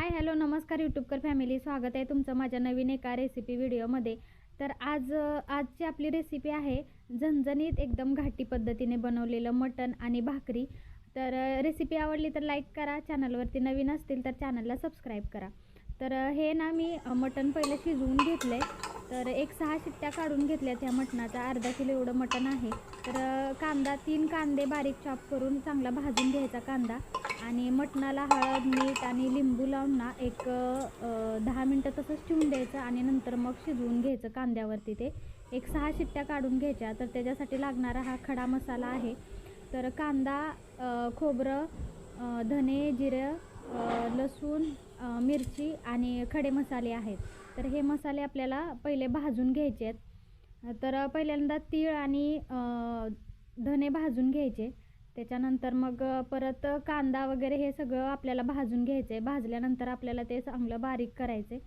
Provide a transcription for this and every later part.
Hi hello नमस्कार यूट्यूबकर family, स्वागत आहे तुमचं माझ्या नवीन एका रेसिपी व्हिडिओमध्ये। तर आजची आपली रेसिपी आहे झणझणीत एकदम घाटी पद्धतीने बनवलेलं मटण आणि भाकरी। तर रेसिपी आवडली तर लाईक करा, चॅनलवरती नवीन असतील तर चॅनलला सबस्क्राईब करा। तर हे ना मी मटण पहिलं शिजवून घेतले, तर 6 शिट्ट्या काढून घेतल्या त्या मटणाचा। अर्धा किलो एवढं मटण आहे। तर कांदा 3 कांदे बारीक चॉप करून चांगला भाजून घ्यायचा कांदा, आणि मटणाला हळद मीठ आणि लिंबू लावून ना 10 मिनटं तसंच ठेवून द्यायचं, आणि नंतर मग शिजवून घ्यायचं कांद्यावरती। ते 6 शिट्ट्या काढून घ्यायच्या। तर त्याच्यासाठी लागणारा हा खडा मसाला आहे। तर कांदा, खोबरं, धने जिरं, लसूण, मिरची आणि खडे मसाले आहेत। तर हे मसाले आपल्याला पहिले भाजून घ्यायचे आहेत। तर पहिल्यांदा तीळ आणि धने भाजून घ्यायचे। त्याच्यानंतर मग परत कांदा वगैरे हे सगळं आपल्याला भाजून घ्यायचं आहे। भाजल्यानंतर आपल्याला ते चांगलं बारीक करायचं आहे,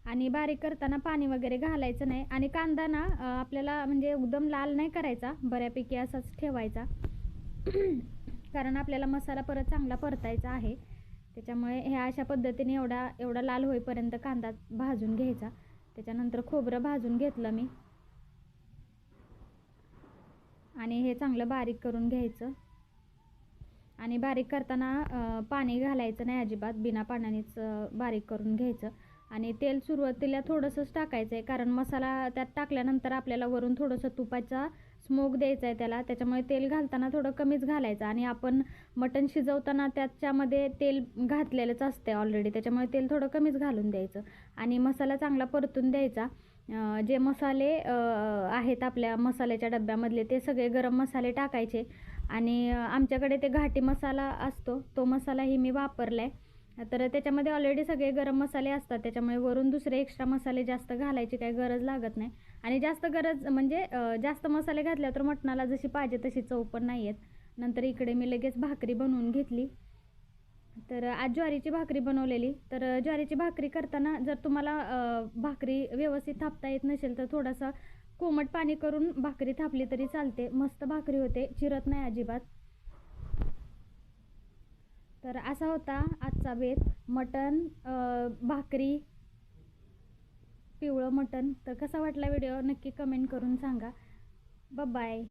आणि बारीक करताना पाणी वगैरे घालायचं नाही। आणि कांदा ना आपल्याला म्हणजे एकदम लाल नाही करायचा, बऱ्यापैकी असाच ठेवायचा कारण आपल्याला मसाला परत चांगला परतायचा आहे। त्याच्यामुळे ह्या अशा पद्धतीने एवढा लाल होईपर्यंत कांदा भाजून घ्यायचा। त्याच्यानंतर खोबरं भाजून घेतलं मी, आणि हे चांगलं बारीक करून घ्यायचं। आणि बारीक करताना पाणी घालायचं नाही अजिबात, बिना पाण्यानेच बारीक करून घ्यायचं। आणि तेल सुरुवातीला थोडंसंच टाकायचं आहे, कारण मसाला त्यात टाकल्यानंतर आपल्याला वरून थोडंसं तुपाचा स्मोक द्यायचा आहे त्याला। त्याच्यामुळे तेल घालताना थोडं कमीच घालायचं, आणि आपण मटण शिजवताना त्याच्यामध्ये तेल घातलेलंच असते ऑलरेडी, त्याच्यामुळे तेल थोडं कमीच घालून द्यायचं आणि मसाला चांगला परतून द्यायचा। जे मसाले आहेत आपल्या मसाल्याच्या डब्यामधले ते सगळे गरम मसाले टाकायचे, आणि आमच्याकडे ते घाटी मसाला असतो तो मसालाही मी वापरला आहे। तर त्याच्यामध्ये ऑलरेडी सगळे गरम मसाले असतात, त्याच्यामुळे वरून दुसरे एक्स्ट्रा मसाले जास्त घालायची काही गरज लागत नाही। आणि जास्त गरज म्हणजे जास्त मसाले घातल्यावर तर मटणाला जशी पाहिजे तशी चव पण नाही येत। नंतर इकडे मी लगेच भाकरी बनवून घेतली। तर आज ज्वारीची भाकरी बनवलेली। तर ज्वारीची भाकरी करताना जर तुम्हाला भाकरी व्यवस्थित थापता येत नसेल तर थोडासा कोमट पाणी करून भाकरी थापली तरी चालते, मस्त भाकरी होते, चिरत नाही अजिबात। तर असा होता आजचा बेत, मटण, भाकरी, पिवळं मटण। तर कसा वाटला व्हिडिओ नक्की कमेंट करून सांगा। Bye bye.